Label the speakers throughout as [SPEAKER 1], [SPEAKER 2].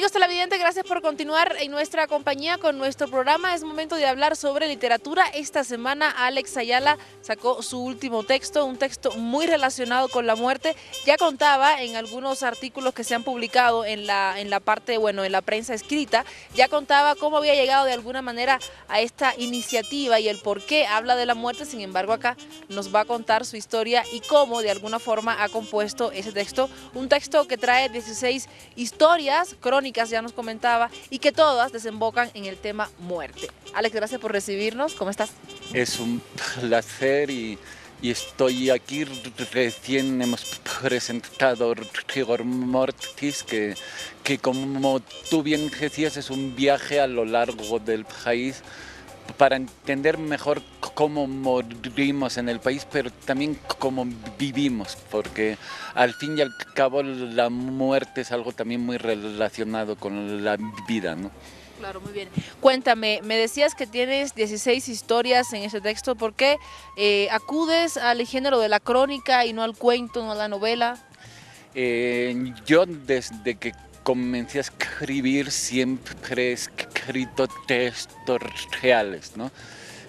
[SPEAKER 1] Amigos televidentes, gracias por continuar en nuestra compañía con nuestro programa. Es momento de hablar sobre literatura. Esta semana Alex Ayala sacó su último texto, un texto muy relacionado con la muerte. Ya contaba en algunos artículos que se han publicado en la parte, bueno, en la prensa escrita, ya contaba cómo había llegado de alguna manera a esta iniciativa y el por qué habla de la muerte. Sin embargo, acá nos va a contar su historia y cómo de alguna forma ha compuesto ese texto, un texto que trae 16 historias, crónicas ya nos comentaba, y que todas desembocan en el tema muerte. Alex, gracias por recibirnos, ¿cómo estás?
[SPEAKER 2] Es un placer y estoy aquí. Recién hemos presentado Rigor Mortis, que como tú bien decías es un viaje a lo largo del país para entender mejor cómo morimos en el país, pero también cómo vivimos, porque al fin y al cabo la muerte es algo también muy relacionado con la vida, ¿no?
[SPEAKER 1] Claro, muy bien. Cuéntame, me decías que tienes 16 historias en ese texto. ¿Por qué acudes al género de la crónica y no al cuento, no a la novela?
[SPEAKER 2] Yo desde que comencé a escribir siempre he escrito textos reales, ¿no?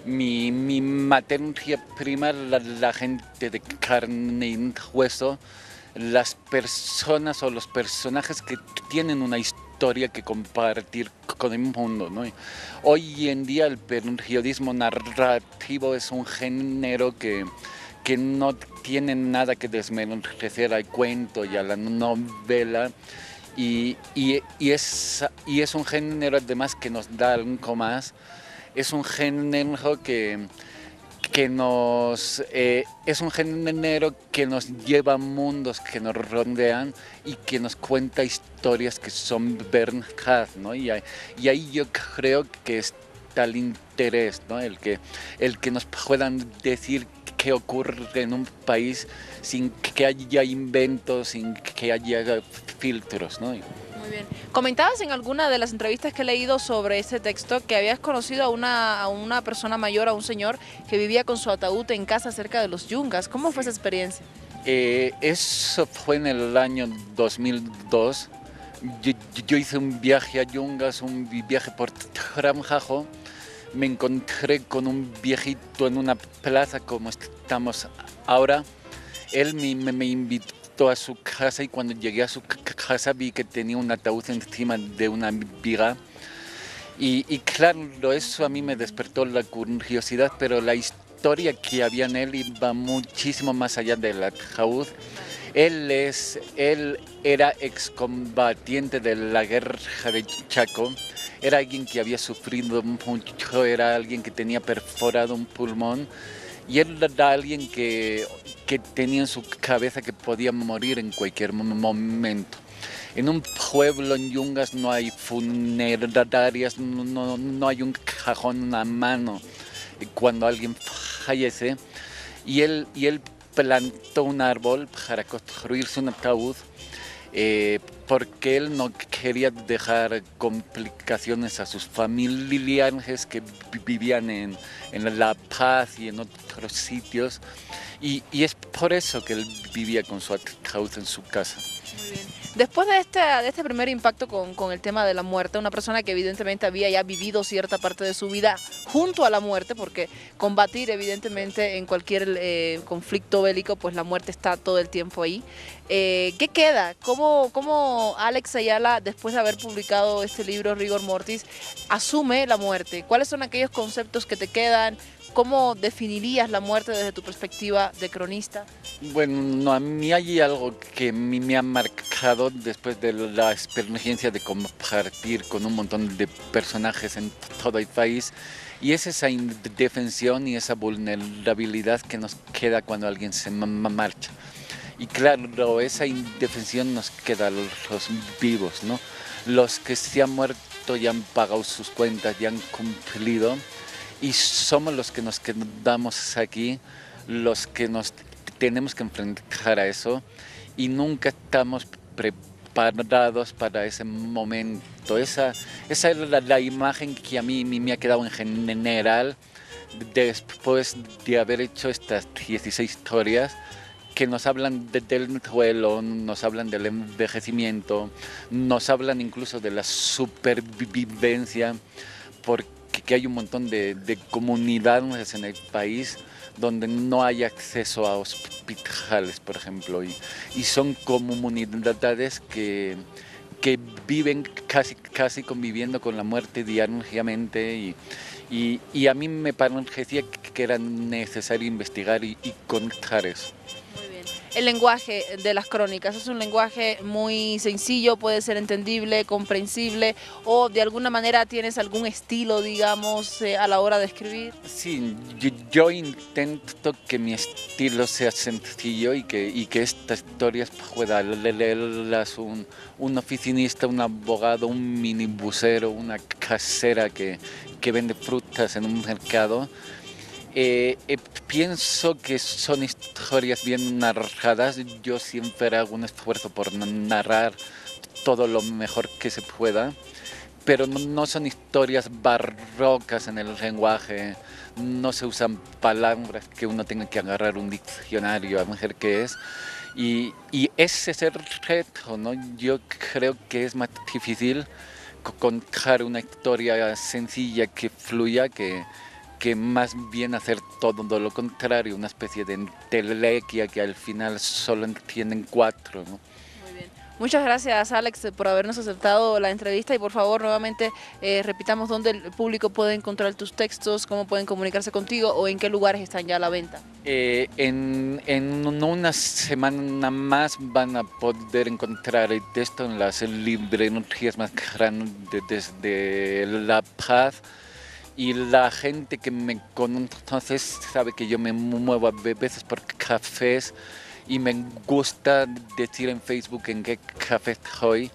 [SPEAKER 2] Mi materia prima, la gente de carne y hueso, las personas o los personajes que tienen una historia que compartir con el mundo, ¿no? Hoy en día el periodismo narrativo es un género que no tiene nada que desmerecer al cuento y a la novela, y es un género además que nos da algo más. Es un género es un género que nos lleva a mundos que nos rodean y que nos cuenta historias que son verdad, ¿no? Y ahí yo creo que está el interés, ¿no? El que nos puedan decir qué ocurre en un país sin que haya inventos, sin que haya filtros, ¿no?
[SPEAKER 1] Muy bien. Comentabas en alguna de las entrevistas que he leído sobre este texto que habías conocido a una persona mayor, a un señor que vivía con su ataúd en casa cerca de los Yungas. ¿Cómo fue esa experiencia?
[SPEAKER 2] Eso fue en el año 2002. Yo hice un viaje a Yungas, un viaje por Trabajo. Me encontré con un viejito en una plaza como estamos ahora. Él me invitó a su casa y cuando llegué a su casa vi que tenía un ataúd encima de una viga. Y claro, eso a mí me despertó la curiosidad, pero la historia que había en él iba muchísimo más allá del ataúd. Él era excombatiente de la guerra de Chaco, era alguien que había sufrido mucho, era alguien que tenía perforado un pulmón y él era alguien que tenía en su cabeza que podía morir en cualquier momento. En un pueblo en Yungas no hay funerarias, no hay un cajón a mano cuando alguien fallece, y él plantó un árbol para construirse un ataúd porque él no quería dejar complicaciones a sus familiares que vivían en La Paz y en otros sitios, y es por eso que él vivía con su ataúd en su casa.
[SPEAKER 1] Muy bien. Después de este primer impacto con el tema de la muerte, una persona que evidentemente había ya vivido cierta parte de su vida junto a la muerte, porque combatir evidentemente en cualquier conflicto bélico, pues la muerte está todo el tiempo ahí. ¿Qué queda? ¿Cómo Alex Ayala, después de haber publicado este libro Rigor Mortis, asume la muerte? ¿Cuáles son aquellos conceptos que te quedan? ¿Cómo definirías la muerte desde tu perspectiva de cronista?
[SPEAKER 2] Bueno, no, a mí hay algo que me ha marcado después de la experiencia de compartir con un montón de personajes en todo el país, y es esa indefensión y esa vulnerabilidad que nos queda cuando alguien se marcha. Y claro, esa indefensión nos queda a los vivos, ¿no? Los que se han muerto y han pagado sus cuentas y han cumplido, y somos los que nos quedamos aquí, los que nos tenemos que enfrentar a eso, y nunca estamos preparados para ese momento. Esa es la imagen que a mí me ha quedado en general después de haber hecho estas 16 historias, que nos hablan del duelo, nos hablan del envejecimiento, nos hablan incluso de la supervivencia, porque hay un montón de comunidades en el país donde no hay acceso a hospitales, por ejemplo, y son comunidades que viven casi conviviendo con la muerte diariamente y a mí me parecía que era necesario investigar y contar eso.
[SPEAKER 1] Muy bien. El lenguaje de las crónicas es un lenguaje muy sencillo, puede ser entendible, comprensible, o de alguna manera tienes algún estilo, digamos, a la hora de escribir.
[SPEAKER 2] Sí, yo intento que mi estilo sea sencillo y que estas historias pueda leerlas un oficinista, un abogado, un minibusero, una casera que vende frutas en un mercado. Pienso que son historias bien narradas. Yo siempre hago un esfuerzo por narrar todo lo mejor que se pueda, pero no son historias barrocas en el lenguaje, no se usan palabras que uno tenga que agarrar un diccionario a ver qué es. Y ese es el reto, ¿no? Yo creo que es más difícil contar una historia sencilla que fluya que más bien hacer todo lo contrario, una especie de entelequia que al final solo entienden 4, ¿no?
[SPEAKER 1] Muy bien. Muchas gracias, Alex, por habernos aceptado la entrevista y por favor nuevamente repitamos dónde el público puede encontrar tus textos, cómo pueden comunicarse contigo o en qué lugares están ya a la venta.
[SPEAKER 2] En una semana más van a poder encontrar el texto en las librerías más grandes desde La Paz. Y la gente que me conoce sabe que yo me muevo a veces por cafés y me gusta decir en Facebook en qué café estoy,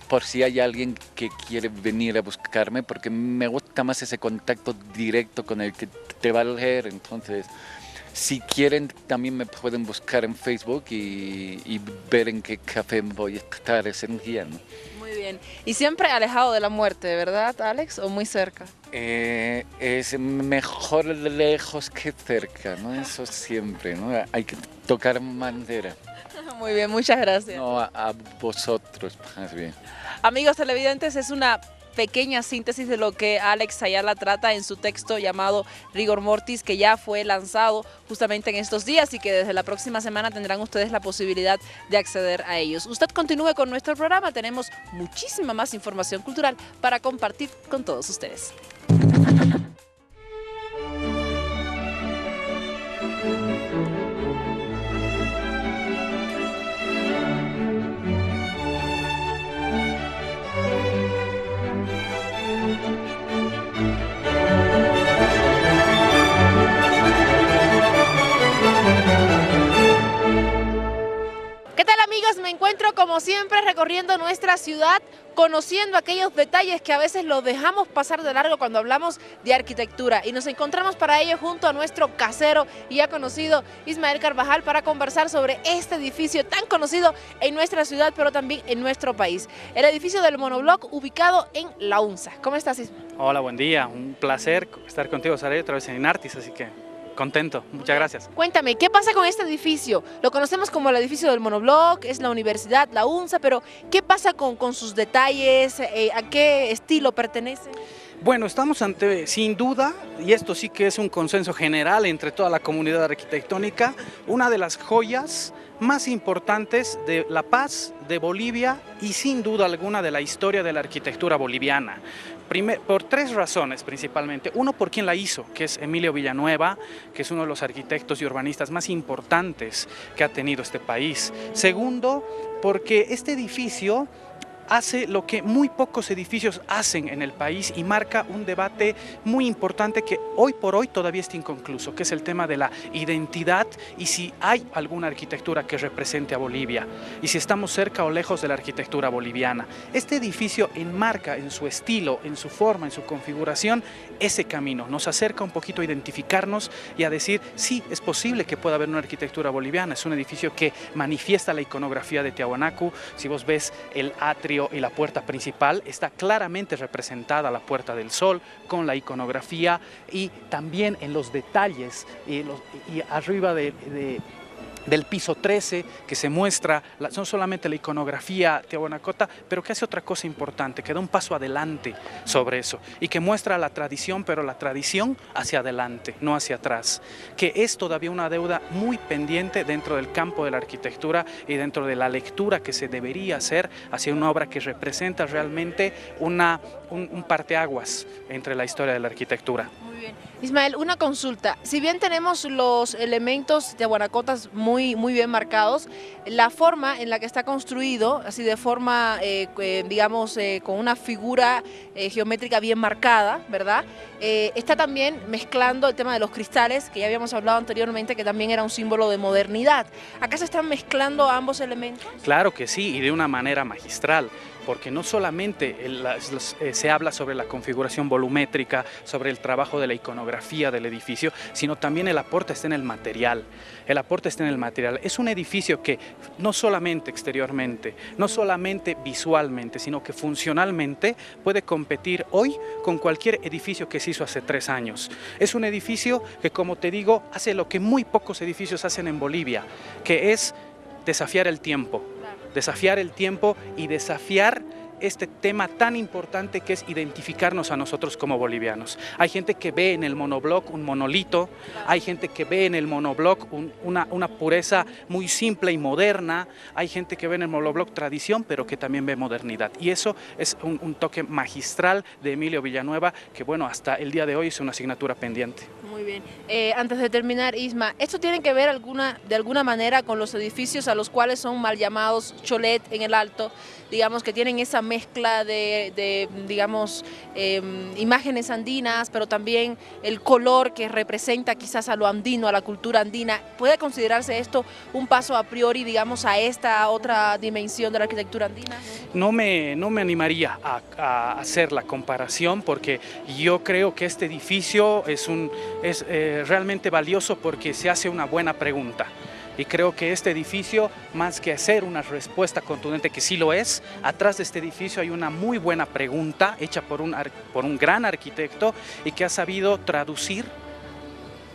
[SPEAKER 2] por si hay alguien que quiere venir a buscarme, porque me gusta más ese contacto directo con el que te va a leer. Entonces, si quieren, también me pueden buscar en Facebook y ver en qué café voy a estar ese día, ¿no?
[SPEAKER 1] Muy bien. Y siempre alejado de la muerte, ¿verdad, Alex? ¿O muy cerca?
[SPEAKER 2] Es mejor lejos que cerca, ¿no? Eso siempre, ¿no? Hay que tocar madera.
[SPEAKER 1] Muy bien, muchas gracias.
[SPEAKER 2] No, a vosotros, más bien.
[SPEAKER 1] Amigos televidentes, es una pequeña síntesis de lo que Alex Ayala trata en su texto llamado Rigor Mortis, que ya fue lanzado justamente en estos días y que desde la próxima semana tendrán ustedes la posibilidad de acceder a ellos. Usted continúe con nuestro programa, tenemos muchísima más información cultural para compartir con todos ustedes. ¿Qué tal, amigos? Me encuentro como siempre recorriendo nuestra ciudad, conociendo aquellos detalles que a veces los dejamos pasar de largo cuando hablamos de arquitectura, y nos encontramos para ello junto a nuestro casero y ya conocido Ismael Carvajal para conversar sobre este edificio tan conocido en nuestra ciudad pero también en nuestro país, el edificio del Monobloc ubicado en La Unza. ¿Cómo estás, Ismael?
[SPEAKER 3] Hola, buen día, un placer estar contigo, Saray, otra vez en Inartis, así que contento, muchas gracias.
[SPEAKER 1] Cuéntame, ¿qué pasa con este edificio? Lo conocemos como el edificio del Monobloc, es la universidad, la UNSA, pero ¿qué pasa con sus detalles? ¿A qué estilo pertenece?
[SPEAKER 3] Bueno, estamos ante, sin duda, y esto sí que es un consenso general entre toda la comunidad arquitectónica, una de las joyas más importantes de La Paz, de Bolivia y sin duda alguna de la historia de la arquitectura boliviana. Por 3 razones principalmente. Uno, por quien la hizo, que es Emilio Villanueva, que es uno de los arquitectos y urbanistas más importantes que ha tenido este país. Segundo, porque este edificio hace lo que muy pocos edificios hacen en el país y marca un debate muy importante que hoy por hoy todavía está inconcluso, que es el tema de la identidad y si hay alguna arquitectura que represente a Bolivia y si estamos cerca o lejos de la arquitectura boliviana. Este edificio enmarca en su estilo, en su forma, en su configuración, ese camino. Nos acerca un poquito a identificarnos y a decir, sí, es posible que pueda haber una arquitectura boliviana. Es un edificio que manifiesta la iconografía de Tiahuanacu. Si vos ves el atrio y la puerta principal, está claramente representada la Puerta del Sol con la iconografía y también en los detalles y arriba del piso 13, que se muestra no solamente la iconografía tiahuanacota, pero que hace otra cosa importante, que da un paso adelante sobre eso y que muestra la tradición, pero la tradición hacia adelante, no hacia atrás, que es todavía una deuda muy pendiente dentro del campo de la arquitectura y dentro de la lectura que se debería hacer hacia una obra que representa realmente un parteaguas entre la historia de la arquitectura.
[SPEAKER 1] Muy bien. Ismael, una consulta. Si bien tenemos los elementos tiahuanacotas muy bien marcados, la forma en la que está construido, así de forma, digamos, con una figura geométrica bien marcada, ¿verdad? Está también mezclando el tema de los cristales, que ya habíamos hablado anteriormente, que también era un símbolo de modernidad. ¿Acá se están mezclando ambos elementos?
[SPEAKER 3] Claro que sí, y de una manera magistral, porque no solamente se habla sobre la configuración volumétrica, sobre el trabajo de la iconografía del edificio, sino también el aporte está en el material. El aporte está en el material. Es un edificio que no solamente exteriormente, no solamente visualmente, sino que funcionalmente puede competir hoy con cualquier edificio que se hizo hace 3 años. Es un edificio que, como te digo, hace lo que muy pocos edificios hacen en Bolivia, que es desafiar el tiempo. Desafiar el tiempo y desafiar este tema tan importante que es identificarnos a nosotros como bolivianos. Hay gente que ve en el monobloc un monolito, hay gente que ve en el monobloc una pureza muy simple y moderna, hay gente que ve en el monobloc tradición, pero que también ve modernidad. Y eso es un toque magistral de Emilio Villanueva, que bueno, hasta el día de hoy es una asignatura pendiente.
[SPEAKER 1] Muy bien. Antes de terminar, Isma, ¿esto tiene que ver de alguna manera con los edificios a los cuales son mal llamados cholet en el Alto? Digamos que tienen esa mezcla de digamos, imágenes andinas, pero también el color que representa quizás a lo andino, a la cultura andina. ¿Puede considerarse esto un paso a priori, digamos, a esta otra dimensión de la arquitectura andina?
[SPEAKER 3] No me animaría a hacer la comparación, porque yo creo que este edificio es realmente valioso porque se hace una buena pregunta. Y creo que este edificio, más que hacer una respuesta contundente, que sí lo es, atrás de este edificio hay una muy buena pregunta hecha por un gran arquitecto y que ha sabido traducir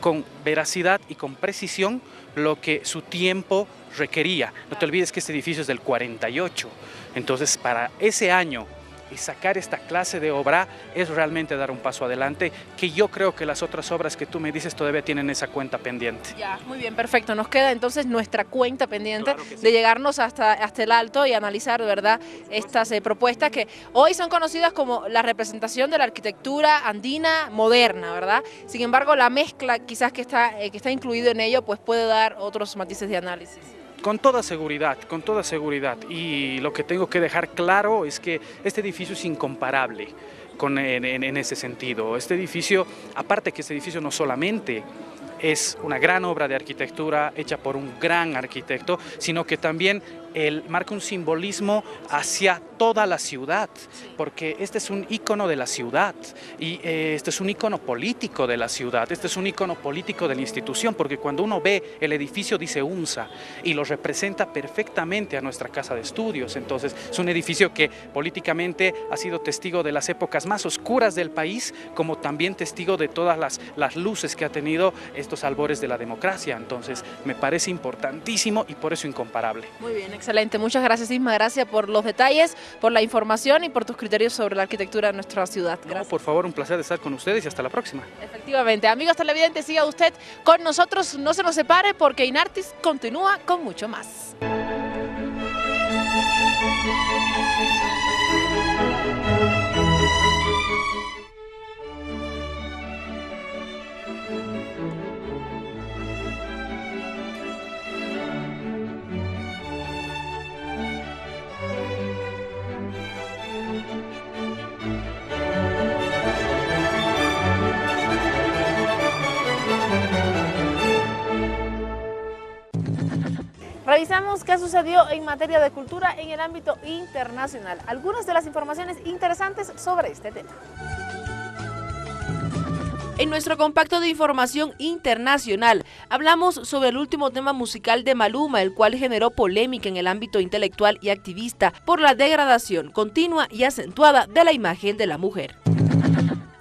[SPEAKER 3] con veracidad y con precisión lo que su tiempo requería. No te olvides que este edificio es del 48, entonces para ese año y sacar esta clase de obra es realmente dar un paso adelante, que yo creo que las otras obras que tú me dices todavía tienen esa cuenta pendiente.
[SPEAKER 1] Ya, muy bien, perfecto. Nos queda entonces nuestra cuenta pendiente,
[SPEAKER 3] claro sí,
[SPEAKER 1] de llegarnos hasta el Alto y analizar, ¿verdad?, estas propuestas que hoy son conocidas como la representación de la arquitectura andina moderna, ¿verdad? Sin embargo, la mezcla quizás que está incluido en ello, pues puede dar otros matices de análisis.
[SPEAKER 3] Con toda seguridad, con toda seguridad. Y lo que tengo que dejar claro es que este edificio es incomparable en ese sentido. Este edificio, aparte que este edificio no solamente es una gran obra de arquitectura hecha por un gran arquitecto, sino que también él marca un simbolismo hacia toda la ciudad, porque este es un ícono de la ciudad y este es un ícono político de la ciudad, este es un ícono político de la institución, porque cuando uno ve el edificio dice UNSA y lo representa perfectamente a nuestra casa de estudios. Entonces es un edificio que políticamente ha sido testigo de las épocas más oscuras del país, como también testigo de todas las luces que ha tenido estos albores de la democracia. Entonces me parece importantísimo y por eso incomparable.
[SPEAKER 1] Muy bien, excelente. Muchas gracias, Isma. Gracias por los detalles, por la información y por tus criterios sobre la arquitectura de nuestra ciudad. Gracias.
[SPEAKER 3] No, por favor, un placer estar con ustedes y hasta la próxima.
[SPEAKER 1] Efectivamente. Amigos televidentes, siga usted con nosotros, no se nos separe porque Inartis continúa con mucho más. Revisamos qué sucedió en materia de cultura en el ámbito internacional. Algunas de las informaciones interesantes sobre este tema. En nuestro compacto de información internacional hablamos sobre el último tema musical de Maluma, el cual generó polémica en el ámbito intelectual y activista por la degradación continua y acentuada de la imagen de la mujer.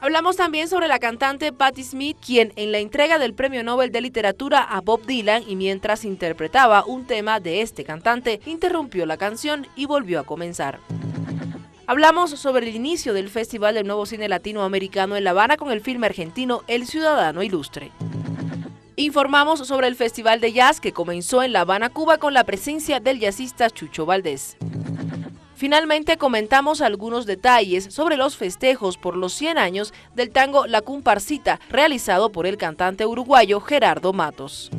[SPEAKER 1] Hablamos también sobre la cantante Patti Smith, quien en la entrega del Premio Nobel de Literatura a Bob Dylan y mientras interpretaba un tema de este cantante, interrumpió la canción y volvió a comenzar. Hablamos sobre el inicio del Festival del Nuevo Cine Latinoamericano en La Habana con el filme argentino El Ciudadano Ilustre. Informamos sobre el Festival de Jazz que comenzó en La Habana, Cuba, con la presencia del jazzista Chucho Valdés. Finalmente comentamos algunos detalles sobre los festejos por los 100 años del tango La Comparsita, realizado por el cantante uruguayo Gerardo Matos.